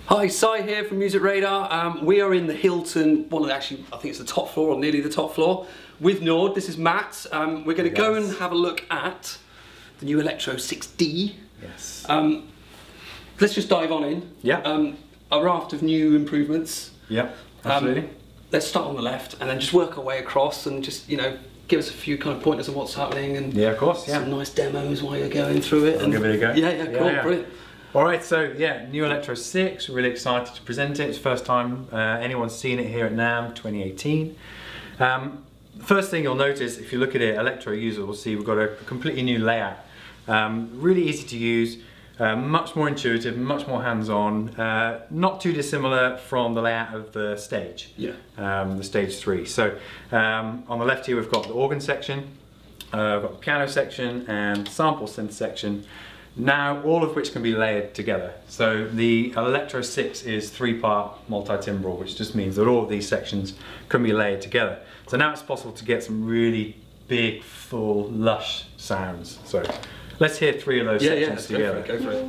Hi, Sai here from Music Radar. We are in the Hilton, actually, I think it's the top floor or nearly the top floor, with Nord. This is Matt. We're going to go and have a look at the new Electro 6D. Yes. Let's just dive on in. Yeah. A raft of new improvements. Yeah, absolutely. Let's start on the left and then just work our way across and just, you know, give us a few kind of pointers on what's happening and yeah, of course, yeah. Some nice demos while you're going through it. I'll give it a go. Yeah, cool, brilliant. Alright, so yeah, new Electro 6, really excited to present it. It's the first time anyone's seen it here at NAMM 2018. First thing you'll notice, if you look at it, Electro user will see we've got a completely new layout. Really easy to use, much more intuitive, much more hands-on, not too dissimilar from the layout of the stage, the stage 3. So on the left here we've got the organ section, we've got the piano section and sample synth section. Now, all of which can be layered together. So the Electro 6 is 3-part multi-timbral, which just means that all of these sections can be layered together. So now it's possible to get some really big, full, lush sounds. So let's hear 3 of those sections together. Go for it.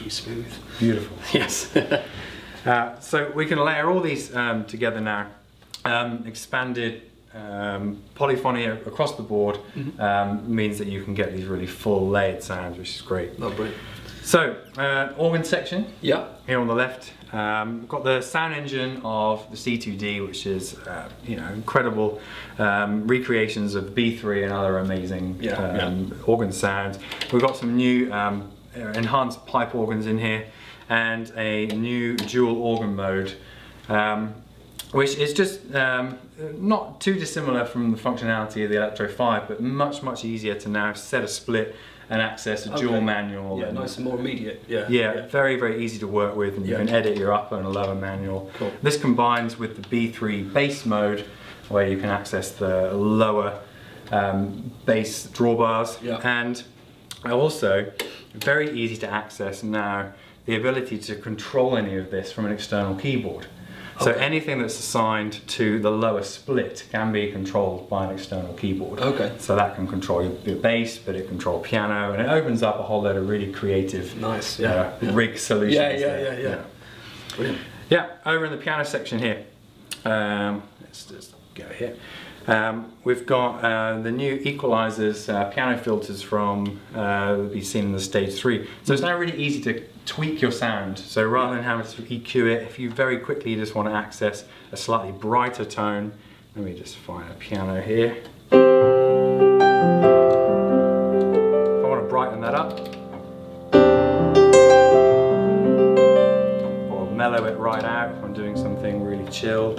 Smooth. Beautiful. Yes. So we can layer all these together now. Expanded polyphony across the board means that you can get these really full layered sounds, which is great. Oh, brilliant. So, organ section. Yeah. Here on the left, we've got the sound engine of the C2D, which is incredible recreations of B3 and other amazing organ sounds. We've got some new enhanced pipe organs in here and a new dual organ mode, which is just not too dissimilar from the functionality of the Electro 5, but much easier to now set a split and access a dual manual. Yeah, nice and more immediate. Yeah, very easy to work with, and you can edit your upper and lower manual. Cool. This combines with the B3 bass mode, where you can access the lower bass drawbars, and also very easy to access now the ability to control any of this from an external keyboard. So anything that's assigned to the lower split can be controlled by an external keyboard. So that can control your bass, but it can control piano, and it opens up a whole load of really creative rig solutions. Brilliant. Yeah, over in the piano section here, let's just go here. We've got the new Equalizers piano filters from that we've seen in the stage 3. So it's now really easy to tweak your sound. So rather than having to EQ it, if you very quickly just want to access a slightly brighter tone, let me just find a piano here. If I want to brighten that up, or mellow it right out if I'm doing something really chilled.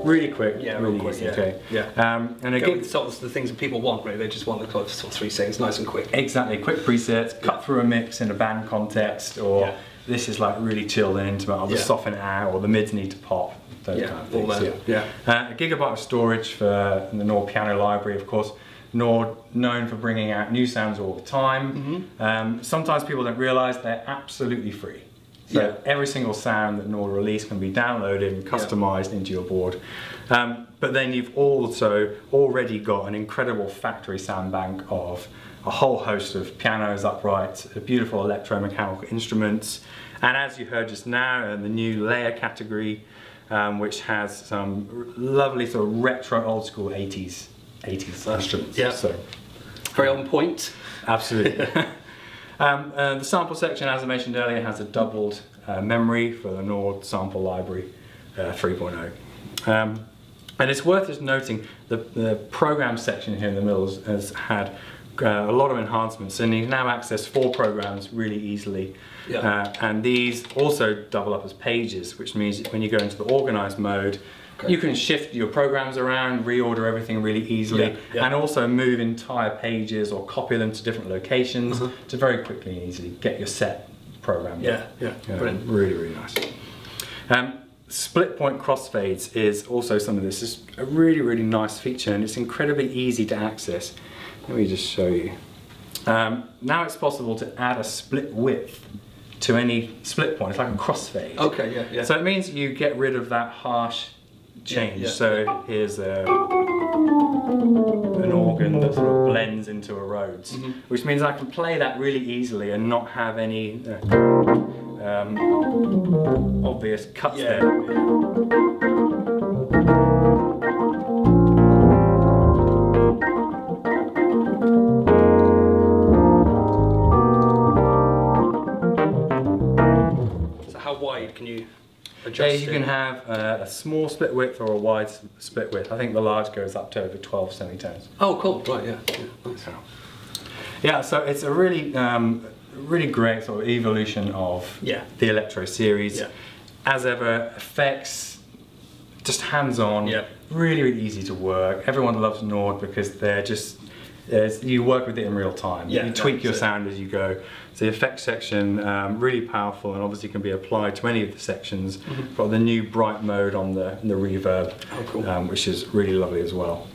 Really quick, really easy, and again, sort of the things that people want, really. They just want the sort of 3 seconds, nice and quick. Exactly, quick presets, cut through a mix in a band context, or this is like really chilled and intimate, I'll just soften it out, or the mids need to pop. Those kind of things. A gigabyte of storage for the Nord piano library, of course. Nord known for bringing out new sounds all the time. Sometimes people don't realise they're absolutely free. So every single sound that Nord release can be downloaded and customized into your board. But then you've also already got an incredible factory sound bank of a whole host of pianos, uprights, beautiful electromechanical instruments, and as you heard just now, the new layer category, which has some lovely sort of retro old school 80s instruments. So very on point. Absolutely. The sample section, as I mentioned earlier, has a doubled memory for the Nord sample library 3.0. And it's worth just noting the program section here in the middle has had a lot of enhancements, and you can now access 4 programs really easily. Yeah. And these also double up as pages, which means when you go into the organized mode, you can shift your programs around, reorder everything really easily, and also move entire pages or copy them to different locations to very quickly and easily get your set program. Brilliant. Really, really nice. Split point crossfades is also something that's just a really, really nice feature, and it's incredibly easy to access. Let me just show you. Now it's possible to add a split width to any split point. It's like a crossfade. Okay, yeah. So it means you get rid of that harsh change. So here's an organ that sort of blends into a Rhodes, which means I can play that really easily and not have any obvious cuts there. So how wide can you adjust? You can have a small split width or a wide split width. I think the large goes up to over 12 semitones. Oh, cool. Right, yeah. Nice. Yeah, so it's a really really great sort of evolution of the Electro series. As ever, effects, just hands-on, really, really easy to work. Everyone loves Nord because they're just, you work with it in real time. You tweak your sound as you go. So the effects section, really powerful, and obviously can be applied to any of the sections. Got the new bright mode on the reverb, which is really lovely as well.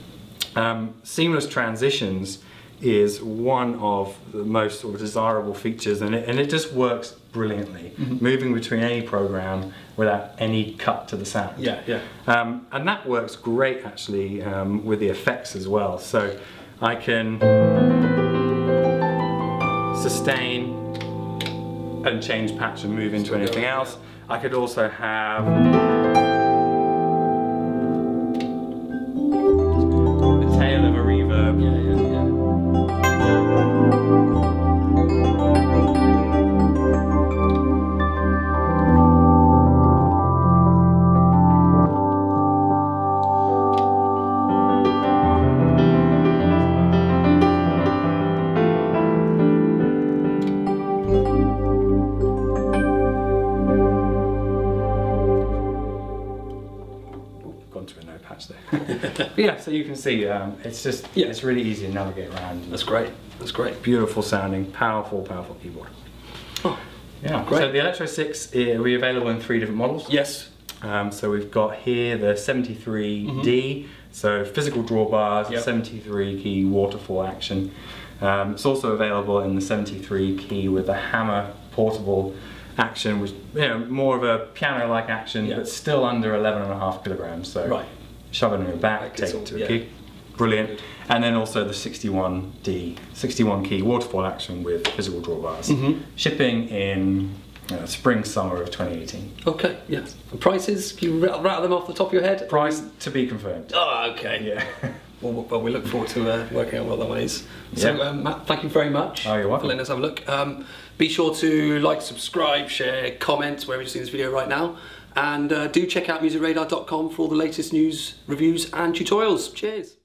Seamless transitions is one of the most sort of desirable features, and it just works brilliantly, moving between any program without any cut to the sound. And that works great actually with the effects as well. So I can sustain and change patch and move into anything else. I could also have the tail of a reverb. But yeah, so you can see it's just it's really easy to navigate around. That's great. That's great. Beautiful sounding, powerful keyboard. Oh, yeah, great. So the Electro 6 we're available in 3 different models. Yes. So we've got here the 73D, so physical drawbars, 73 key waterfall action. It's also available in the 73 key with the hammer portable action, which more of a piano-like action, but still under 11.5 kilograms. So shove it in your back, take it to a gig. Brilliant. And then also the 61D, 61 key waterfall action with physical drawbars. Shipping in spring, summer of 2018. Okay, yeah. And prices, can you rattle them off the top of your head? Price to be confirmed. Oh, okay. Yeah. Well, we look forward to working out what that one is. So, Matt, thank you very much you're welcome. for letting us have a look. Be sure to like, subscribe, share, comment wherever you're seeing this video right now. And do check out musicradar.com for all the latest news, reviews and tutorials. Cheers.